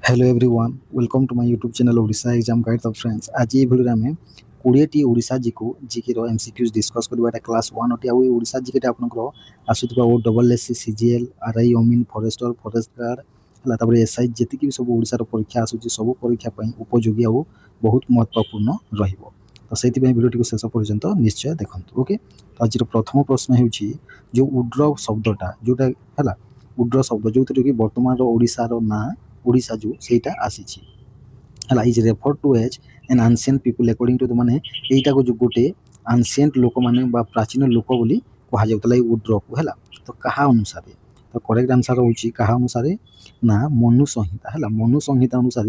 Hello everyone welcome to my YouTube channel Odisha exam guide तो friends आज ये video में 20टी ओडिशा जीके एमसीक्यूज डिस्कस करबा एटा क्लास 1 अटी आ ओडिशा जीके आपनकर आसुतबा O double SC CGL RI ओमिन फॉरेस्टर फॉरेस्ट गार्ड हला तापर एसआई जेति की सब ओडिशा रो परीक्षा आसुची सब परीक्षा पई उपयोगी आ बहुत महत्वपूर्ण रहिबो तो सेति पई वीडियो को शेष पर्यंत निश्चय देखंतु ओके तो आज प्रथम प्रश्न हेउची जो उड्र शब्दटा जोटा हला उड्र शब्द जो कि वर्तमान ओडिशा रो ना ओडिशा जो सेटा आसीची हला is refer to as an ancient people according to the माने एटा को जो गोटे एंशिएंट लोक माने बा प्राचीन लोक बोली कहा जाउतला उड्र को हला तो कहा अनुसार तो करेक्ट आंसर होची कहा अनुसार ना मनु संहिता हला मनु संहिता अनुसार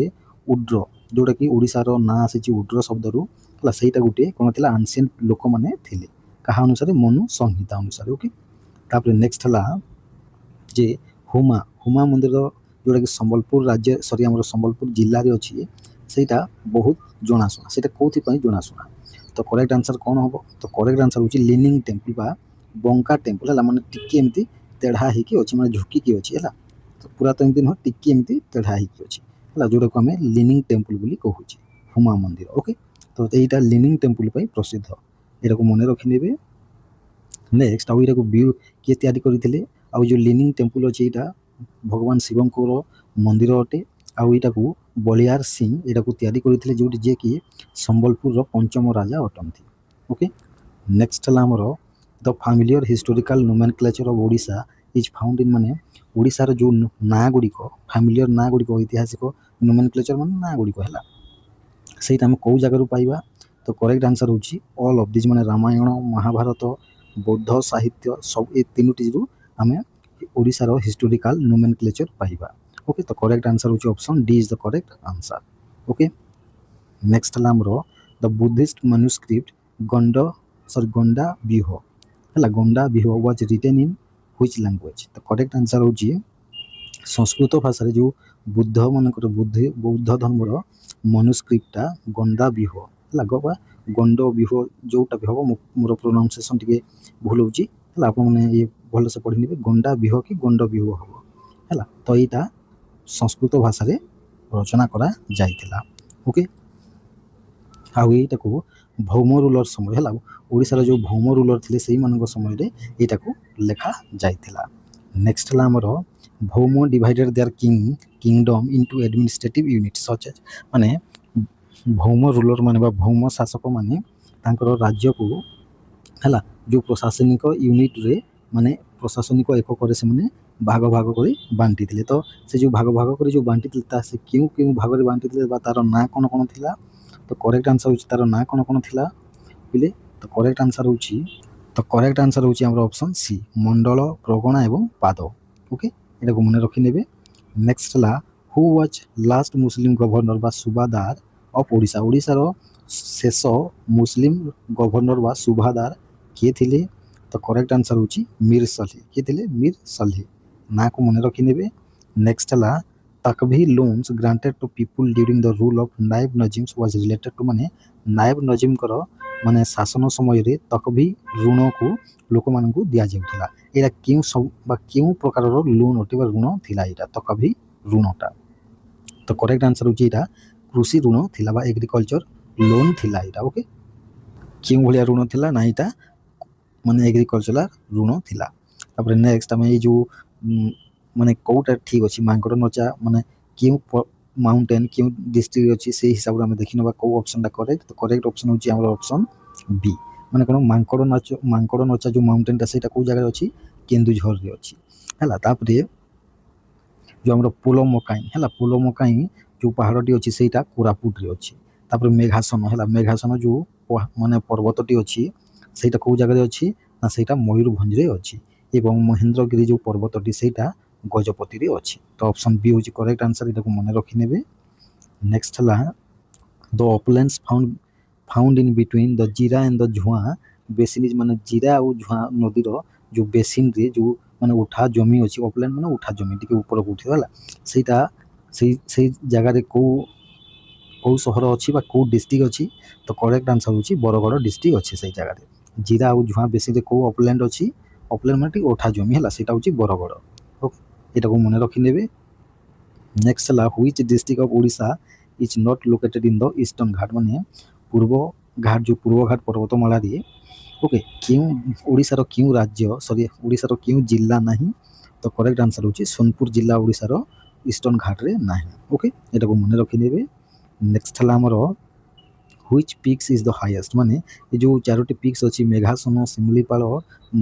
उड्र जोटा कि ओडिसा रो ना आसीची उड्र शब्द रु हला सेटा गोटे कोन थिला एंशिएंट लोक माने थिले कहा अनुसार मनु संहिता अनुसार ओके तापर नेक्स्ट हला जे हुमा हुमा मंदिर जोटा कि संबलपुर राज्य सॉरी आम संबलपुर जिले में अच्छी सेटा बहुत जनाशुना से कौन जनाशुना तो करेक्ट आंसर कौन हम तो करेक्ट आंसर हूँ लिनिंग टेम्पल बा बंका टेम्पल है माने टिके एमती तेढ़ा होगी अच्छी मैंने झुकिकी अच्छी है तो पूरा तो एमती नुह टिके एमती तेढ़ा होगी अच्छी है जोटा को आम लिनिंग टेम्पल बोली कहूचे हुमा मंदिर ओके तो यहाँ लिनिंग टेम्पल प्रसिद्ध यहाँ को मन रखिने नेक्स्ट आउ को व्यू किए तैयारी करते आउ जो लिनिंग टेम्पल अच्छे यहाँ भगवान शिवंकर मंदिर अटे आईटा को बलियार सिंह यहाँ को तैयारी करते जो जे कि संबलपुर पंचम राजा अटंती ओके नेक्स्ट आमर the familiar historical nomenclature of Odisha is found in माने ओडिशार जो ना गुड़िक फैमिलियर ना गुड़िक ऐतिहासिक नोमेनक्लेचर मान ना गुड़िक है सहीटा आम कौ जगार पाइबा तो करेक्ट आंसर होची ऑल ऑफ दिस माने रामायण महाभारत बौद्ध साहित्य सब ये तीनोटी आम ओडिशार हिस्टोरिकल नोमेनक्लेचर पाइबा ओके तो करेक्ट आंसर होची option D is the correct answer okay next आमर द बुद्धिस्ट मैन्युस्क्रिप्ट गंडा व्यूह है गंडा व्यूह was written in which language तो करेक्ट आंसर होची संस्कृत भाषा जो बुद्ध मानकर बौद्ध धर्मर मनुस्क्रिप्टा गंडा व्यूह है बा गंड व्यूह जोटा भी हम मोर प्रोनाउंसिएशन टी भूल होची आप ये भल से पढ़ी ने गंडा व्यूह कि गंड व्यूह हम है तो यहाँ संस्कृत भाषा रचना करा जाइथिला ओके आउ यहाँ को भौम रूलर समय है ओडिशार जो भौम रूलर थे से समय यहाँ को लेखा जाइथिला नेक्स्ट आमर भौम divided their kingdom into administrative unit such as माने भौम रूलर माने बा भौम शासक माने तांकर राज्य को है जो प्रशासनिक यूनिट रे माने प्रशासनिक एकक से माने भाग भाग कर बांटी थे तो से जो भाग भाग कर जो बांटी से क्यों क्यों भाग में बांटी तार ना कौन कौन थिला तो करेक्ट आंसर होची तार ना कौन कौन थिला बोले तो करेक्ट आंसर होची हमर ऑप्शन सी मंडल प्रगणा एवं पाद ओके एटा को मन रखि नेबे नेक्स्ट ला who was last Muslim governor बा सुबादार ऑफ ओडिशा ओडिशार शेष मुस्लिम गवर्नर बा सुबादार किए थिले तो करेक्ट आंसर होची मीर सलही किए थिले मीर सलही ना को मन रखि नेबे नेक्स्ट ला तकभी loans granted to people during the rule of Naib Nazims was related to माने नायब नजीम कर माने शासन समय रे तकभी ऋण को लोक मान को दिया जाउतला एरा क्यों सब बा क्यों प्रकार लोन अटे ऋण थिला एटा तकभी ऋणटा तो करेक्ट आंसर होची एटा कृषि ऋण थिला बा एग्रीकल्चर लोन थिला एटा ओके क्यों भलिया ऋण थिला ना एटा माने एग्रीकल्चर ऋण थिला तापर नेक्स्ट आम ये जो माने कौटा ठीक अच्छी मांकड़ नचा माने क्यों माउंटेन क्यों डिस्ट्रिक्ट अच्छी से हिसाब से देखी ना कौ ऑप्शन करेक्ट तो करेक्ट ऑप्शन होची हमर ऑप्शन बी माने कोन मांकड़ नचा जो माउंटेन सेटा कौ जगह अच्छी केन्दुझर रे अच्छी है तापरे जो हमर पोलो मकाई जो पहाड़टी अच्छी सेटा कोरापुट रे अच्छी तापर मेघासन जो माने पर्वतटी अच्छी सेटा कौ जगह अच्छी ना सेटा मयूरभंज रे अच्छी एवं महेंद्रगिरी जो पर्वतटी सेटा गजपति रे अच्छी तो ऑप्शन बी होची करेक्ट आंसर इटा को मन रखि नेबे नेक्स्ट ला the uplands found in between the Jira and the Jhua basin is माने जीरा और झुआ नदी रो जो बेसिन रे जो माने उठा जमी अच्छी अपलैंड माने उठा जमी टिके ऊपर को उठी होला सेटा से जगह रे को शहर अच्छी बा को डिस्ट्रिक्ट अच्छी तो करेक्ट आंसर होची बरगड़ डिस्ट्रिक्ट अच्छी से जगह रे जीरा और झुआ बेसिन रे को अपलैंड अच्छी अपलैंड माने उठा जमी है सेटा होची बरगड़ ओके एटा को मन रखि नेबे नेक्स्ट है which district of Odisha is not located in the eastern Ghat माने पूर्व घाट जो पूर्व घाट पर्वतमाला रे ओके क्यों ओडिशार क्यों राज्य सॉरी ओडिशार क्यों जिला नहीं तो करेक्ट आंसर होची सोनपुर जिला ओडिशार ईस्टर्न घाट रे नहीं ओके एटा को मन रखि नेबे नेक्स्ट हला हमर which peaks is the highest माने ये जो चारोटी पिक्स अछि मेघासन सिमलीपाल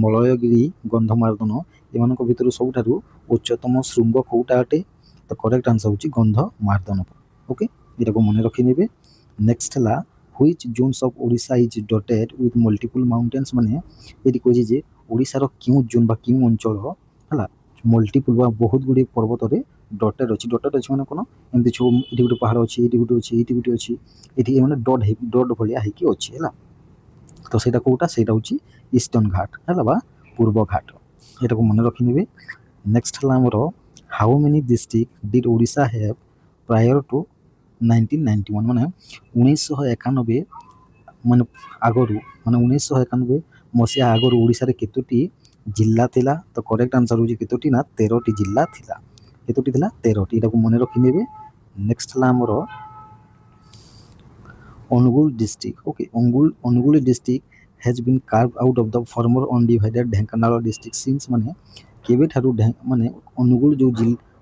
मलयगिरी गंधमार्दन एमानक भितर सबठारु उच्चतम शृंग कोटा अटे तो करेक्ट आंसर होची गंधमार्दन ओके एटा को मन रखि नेबे नेक्स्ट हला which zones of Odisha is dotted with multiple mountains माने एटी कोजी जे ओडिशार क्यों जोन बा क्यों अंचल हला मल्टीपल बा बहुत गुडी पर्वत रे डॉटेड अछि माने कोन एमति छो एटी गुडी पहाड़ अछि एटी गुडी अछि एटी गुडी अछि एटी माने डॉट भलिया हेकी अछि हला तो सेटा कोटा सेटा होची ईस्टर्न घाट हला बा पूर्व घाट एटा को मन रखि नेबे नेक्स्ट हला हमरो how many district did Odisha have prior to 1991 माने 1991 माने आगरु माने 1991 मसिया आगरु ओडिसा रे केतोटी जिल्ला थिला तो करेक्ट आंसर होची केतोटी ना 13 टी जिल्ला थिला केतोटी थिला 13 टी एटा को मन रखि नेबे नेक्स्ट हला हमरो Angul district okay Angul district has been carved out of the former undivided Dhenkanal district since माने केबे थारु माने अनुगुल जो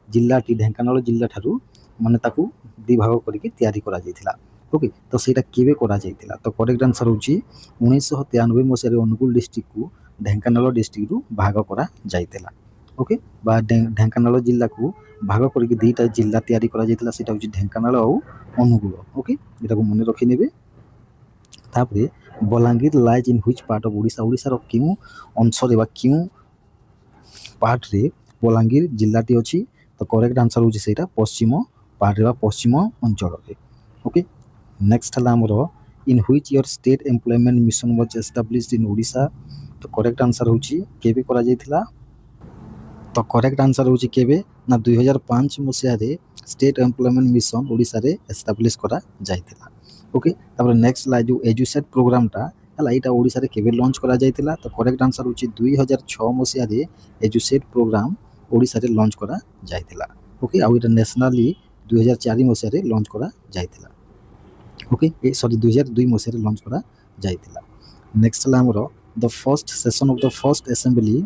जिल्लाटी ढेंकानाल जिल्ला थारु माने ताकू दि भाग करके तैयारी करा जायतिला ओके तो सेटा केबे करा जायतिला तो करेक्ट आंसर होची 1993 मसिया रे अनुगुल डिस्ट्रिक्ट को ढेंकानाल डिस्ट्रिक्ट रु भाग करा जायतिला ओके बा ढेंकानाल जिल्ला को भाग करके दुईटा जिल्ला तैयारी करा जायतिला सेटा होची ढेंकानाल और अनुगुल ओके एटा को मन रखि नेबे तापरे Balangir lies in which part of Odisha Odisha रो क्यों अंश रे बा क्यों पार्ट रे बलांगीर जिल्लाटी अछि तो करेक्ट आंसर होची सेटा पश्चिम पार्ट रे बा पश्चिम अंचल रे ओके नेक्स्ट हला हमरो in which year state employment mission was established in Odisha तो करेक्ट आंसर होची केबे करा जायतिला तो करेक्ट आंसर होची केबे ना 2005 मसिया रे स्टेट एम्प्लॉयमेंट मिशन ओडिशा रे एस्टैब्लिश करा जायतिला ओके तापर नेक्स्ट ला जो एजुसेट प्रोग्राम टा हला एटा ओडिशा रे केबे लॉन्च करा जायतिला तो करेक्ट आंसर होची 2006 मसिया रे एजुसेट प्रोग्राम ओडिशा रे लॉन्च करा जायतिला ओके आ एटा नेशनली 2004 मसिया रे लॉन्च करा जायतिला ओके ए सॉरी 2002 मसिया रे लॉन्च करा जायतिला नेक्स्ट ला हमरो the first session of the first assembly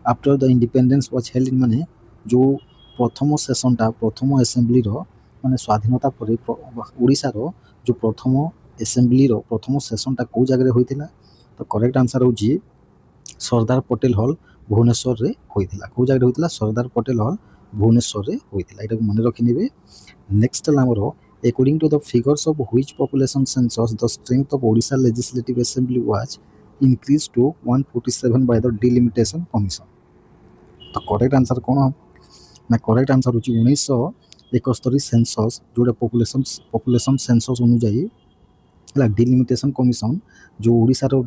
after the independence was held in माने जो प्रथम सेशन टा प्रथम असेंबली रो माने स्वाधीनता पर ओडिशा रो जो प्रथम असेंबली रो प्रथम सेशन टा को जगह रे होइतिला तो correct answer होजी Sardar Patel hall Bhubaneswar रे होइतिला को जगह रे होइतिला सरदार पटेल हॉल भुवनेश्वर रे होइतिला एटा को मन रखि नेबे next लामरो according to the figures of which population census the strength of Odisha legislative assembly was increased to 147 by the delimitation commission तो करेक्ट आंसर कोन ना करेक्ट आंसर होची 1971 सेंसस जोडा पॉपुलेशन सेंसस अनुଯାयी हला डिलिमिटेशन कमिशन जो ओडिसा रो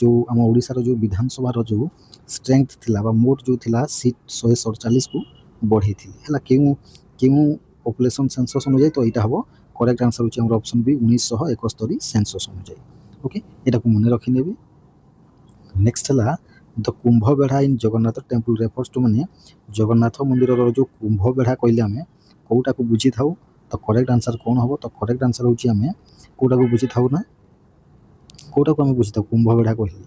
जो हम ओडिसा रो जो विधानसभा रो जो स्ट्रेंथ थिला बा मोट जो थिला सीट 147 को बढ़ी थी हला केउ पॉपुलेशन सेंसस अनुଯାयी तो एटा हबो करेक्ट आंसर होची हमर ऑप्शन बी 1971 सेंसस अनुଯାयी ओके एटा को मने रखि नेबे नेक्स्ट हला the Kumbha Bedha in Jagannath temple refers to माने जगन्नाथ मंदिर रो जो कुंभ बेढ़ा कहले हमें कोटा को बुझी थाउ तो करेक्ट आंसर कोन हबो तो करेक्ट आंसर होची हमें कोटा को बुझी थाउ ना कोटा को हमें बुझी थाउ कुंभ बेढ़ा कहले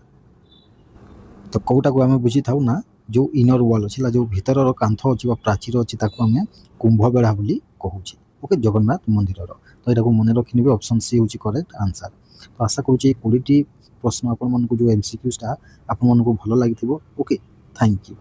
तो कोटा को हमें बुझी थाउ ना जो इनर वॉल अछि जो भीतर रो कांथ अछि बा प्राचीर अछि ताको हमें कुंभ बेढ़ा बोली कहूची ओके जगन्नाथ मंदिर रो तो एटा को मने रखिनेबे ऑप्शन सी होची करेक्ट आंसर तो आशा करूची 20 टी प्रश्न आपन मन को जो एमसीक्यूज ता आपन मन को भलो लागिथिबो ओके थैंक यू।